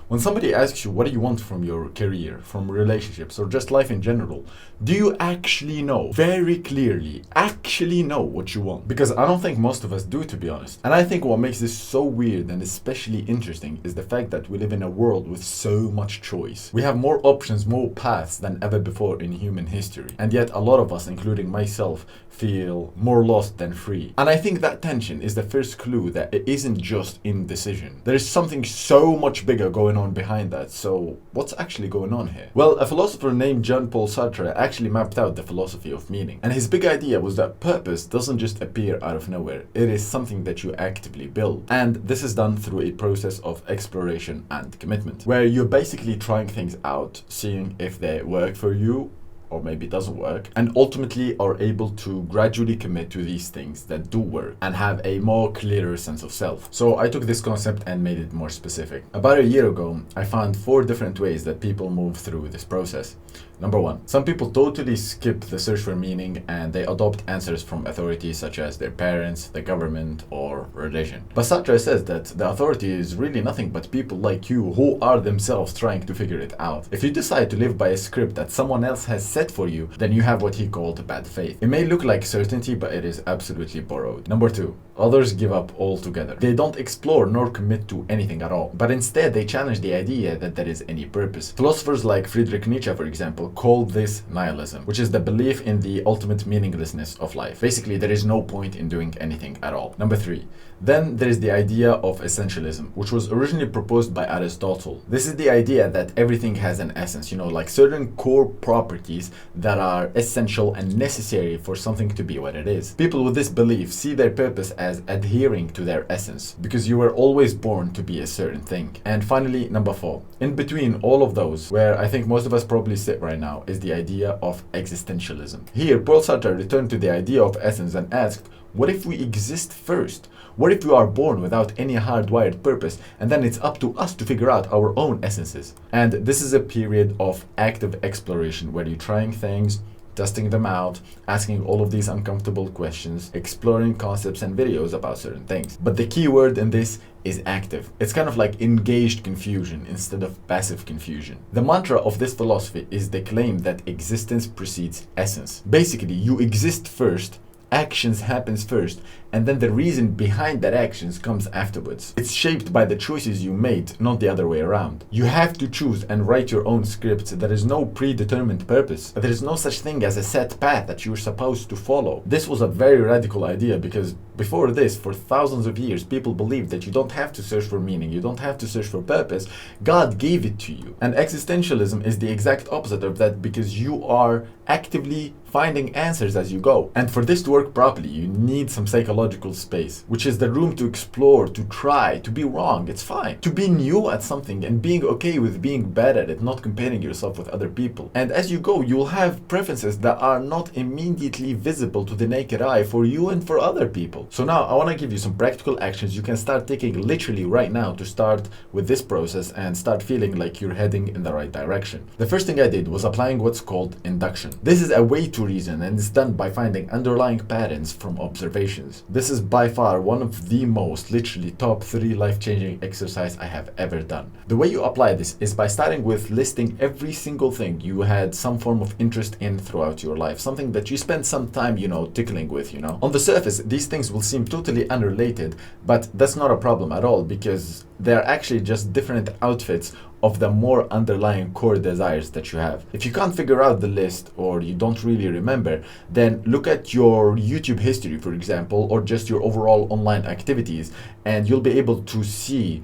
When somebody asks you what do you want from your career, from relationships, or just life in general, do you actually know, very clearly, actually know what you want? Because I don't think most of us do, to be honest. And I think what makes this so weird and especially interesting is the fact that we live in a world with so much choice. We have more options, more paths than ever before in human history. And yet a lot of us, including myself, feel more lost than free. And I think that tension is the first clue that it isn't just indecision. There is something so much bigger going on behind that. So what's actually going on here? Well, a philosopher named Jean-Paul Sartre actually mapped out the philosophy of meaning. And his big idea was that purpose doesn't just appear out of nowhere. It is something that you actively build. And this is done through a process of exploration and commitment, where you're basically trying things out, seeing if they work for you, or maybe it doesn't work, and ultimately are able to gradually commit to these things that do work and have a more clearer sense of self. So I took this concept and made it more specific. About a year ago, I found 4 different ways that people move through this process. Number 1, some people totally skip the search for meaning and they adopt answers from authorities such as their parents, the government, or religion. But Sartre says that the authority is really nothing but people like you who are themselves trying to figure it out. If you decide to live by a script that someone else has set for you, then you have what he called bad faith. It may look like certainty, but it is absolutely borrowed. Number 2, others give up altogether. They don't explore nor commit to anything at all, but instead they challenge the idea that there is any purpose. Philosophers like Friedrich Nietzsche, for example, call this nihilism, which is the belief in the ultimate meaninglessness of life. Basically, there is no point in doing anything at all. Number 3, then there is the idea of essentialism, which was originally proposed by Aristotle. This is the idea that everything has an essence, like certain core properties that are essential and necessary for something to be what it is. People with this belief see their purpose as adhering to their essence, because you were always born to be a certain thing. And finally, number 4, in between all of those, where I think most of us probably sit right now, is the idea of existentialism. Here, Paul Sartre returned to the idea of essence and asked, what if we exist first? What if we are born without any hardwired purpose, and then it's up to us to figure out our own essences? And this is a period of active exploration where you're trying things, testing them out, asking all of these uncomfortable questions, exploring concepts and videos about certain things. But the key word in this is active. It's kind of like engaged confusion instead of passive confusion. The mantra of this philosophy is the claim that existence precedes essence. Basically, you exist first, actions happens first, and then the reason behind that actions comes afterwards. It's shaped by the choices you made, not the other way around. You have to choose and write your own script. There is no predetermined purpose. There is no such thing as a set path that you're supposed to follow. This was a very radical idea because before this, for thousands of years, people believed that you don't have to search for meaning, you don't have to search for purpose. God gave it to you. And existentialism is the exact opposite of that, because you are actively finding answers as you go. And for this to work properly, you need some psychological space, which is the room to explore, to try, to be wrong. It's fine. To be new at something and being okay with being bad at it, not comparing yourself with other people. And as you go, you'll have preferences that are not immediately visible to the naked eye for you and for other people. So now I want to give you some practical actions you can start taking literally right now to start with this process and start feeling like you're heading in the right direction. The first thing I did was applying what's called induction. This is a way to reason, and it's done by finding underlying patterns from observations. This is by far one of the most, literally top 3 life-changing exercise I have ever done. The way you apply this is by starting with listing every single thing you had some form of interest in throughout your life, something that you spent some time, tickling with, On the surface, these things will seem totally unrelated, but that's not a problem at all, because they're actually just different outfits of the more underlying core desires that you have. If you can't figure out the list, or you don't really remember, then look at your YouTube history, for example, or just your overall online activities, and you'll be able to see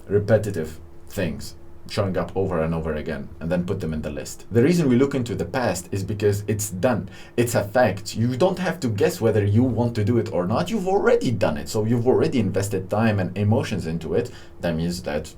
repetitive things showing up over and over again, and then put them in the list. The reason we look into the past is because it's done. It's a fact. You don't have to guess whether you want to do it or not. You've already done it. So you've already invested time and emotions into it. That means that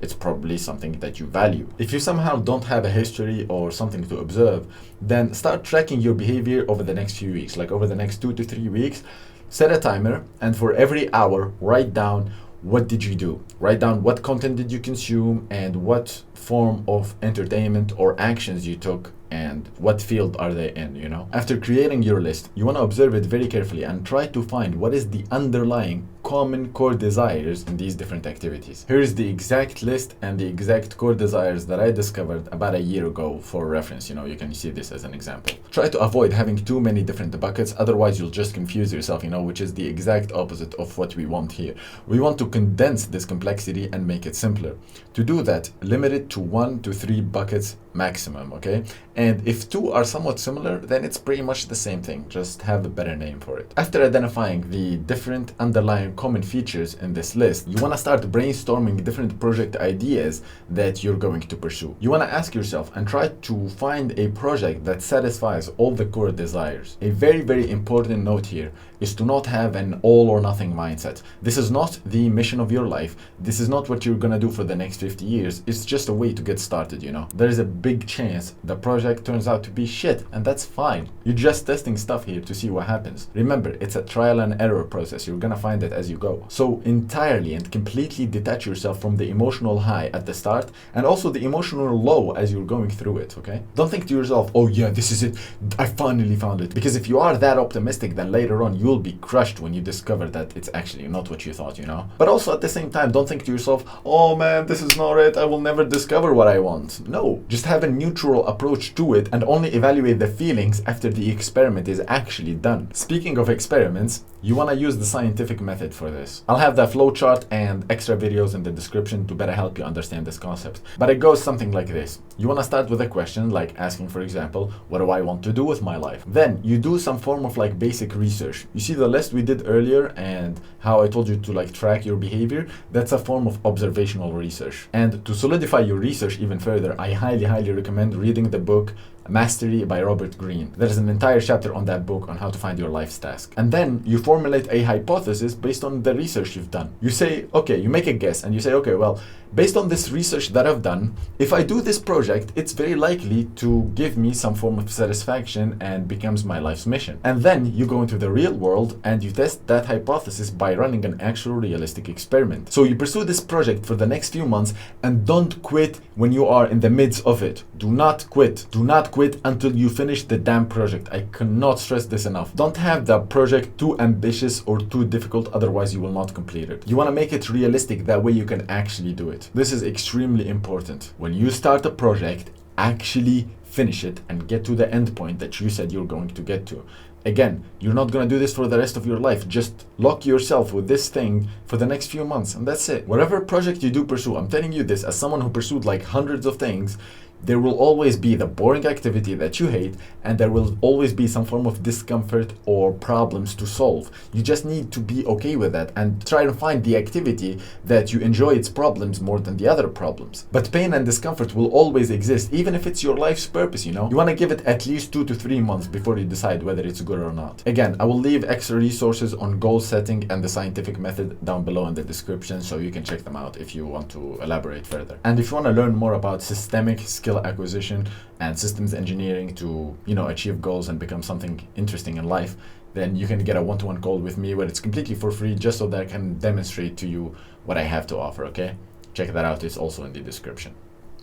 it's probably something that you value. If you somehow don't have a history or something to observe, then start tracking your behavior over the next few weeks, like over the next 2 to 3 weeks. Set a timer, and for every hour, write down what did you do. Write down what content did you consume and what form of entertainment or actions you took and what field are they in, you know? After creating your list, you want to observe it very carefully and try to find what is the underlying common core desires in these different activities. Here is the exact list and the exact core desires that I discovered about a year ago for reference. You know, you can see this as an example. Try to avoid having too many different buckets, otherwise you'll just confuse yourself, you know, which is the exact opposite of what we want here. We want to condense this complexity and make it simpler. To do that, limit it to 1 to 3 buckets maximum, okay? And if 2 are somewhat similar, then it's pretty much the same thing, just have a better name for it. After identifying the different underlying common features in this list, you want to start brainstorming different project ideas that you're going to pursue. You want to ask yourself and try to find a project that satisfies all the core desires. A very, very important note here is to not have an all or nothing mindset. This is not the mission of your life. This is not what you're gonna do for the next 50 years. It's just a way to get started, you know. There's a big chance the project turns out to be shit, and that's fine. You're just testing stuff here to see what happens. Remember, it's a trial and error process. You're gonna find it as you go. So entirely and completely detach yourself from the emotional high at the start and also the emotional low as you're going through it, okay? Don't think to yourself, oh yeah, this is it, I finally found it. Because if you are that optimistic, then later on you'll be crushed when you discover that it's actually not what you thought, you know? But also at the same time, don't think to yourself, oh man, this is not it, I will never discover what I want. No, just have a neutral approach to it and only evaluate the feelings after the experiment is actually done. Speaking of experiments, you want to use the scientific method for this. I'll have the flowchart and extra videos in the description to better help you understand this concept. But it goes something like this. You want to start with a question, like asking, for example, what do I want to do with my life? Then you do some form of like basic research. You see the list we did earlier and how I told you to like track your behavior? That's a form of observational research. And to solidify your research even further, I highly recommend reading the book Mastery by Robert Greene. There's an entire chapter on that book on how to find your life's task. And then you formulate a hypothesis based on the research you've done. You say, okay, you make a guess and you say, okay, well, based on this research that I've done, if I do this project, it's very likely to give me some form of satisfaction and becomes my life's mission. And then you go into the real world and you test that hypothesis by running an actual realistic experiment. So you pursue this project for the next few months and don't quit when you are in the midst of it. Do not quit. Do not quit until you finish the damn project. I cannot stress this enough. Don't have the project too ambitious or too difficult, otherwise you will not complete it. You want to make it realistic, that way you can actually do it. This is extremely important. When you start a project, actually finish it and get to the end point that you said you're going to get to. Again, you're not going to do this for the rest of your life. Just lock yourself with this thing for the next few months and that's it. Whatever project you do pursue, I'm telling you this as someone who pursued like hundreds of things, there will always be the boring activity that you hate and there will always be some form of discomfort or problems to solve. You just need to be okay with that and try to find the activity that you enjoy its problems more than the other problems. But pain and discomfort will always exist, even if it's your life's purpose, you know? You want to give it at least 2 to 3 months before you decide whether it's good or not. Again, I will leave extra resources on goal setting and the scientific method down below in the description so you can check them out if you want to elaborate further. And if you want to learn more about systemic skill acquisition and systems engineering to, you know, achieve goals and become something interesting in life, then you can get a one-to-one call with me where it's completely for free, just so that I can demonstrate to you what I have to offer, okay? Check that out, it's also in the description.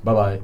Bye-bye.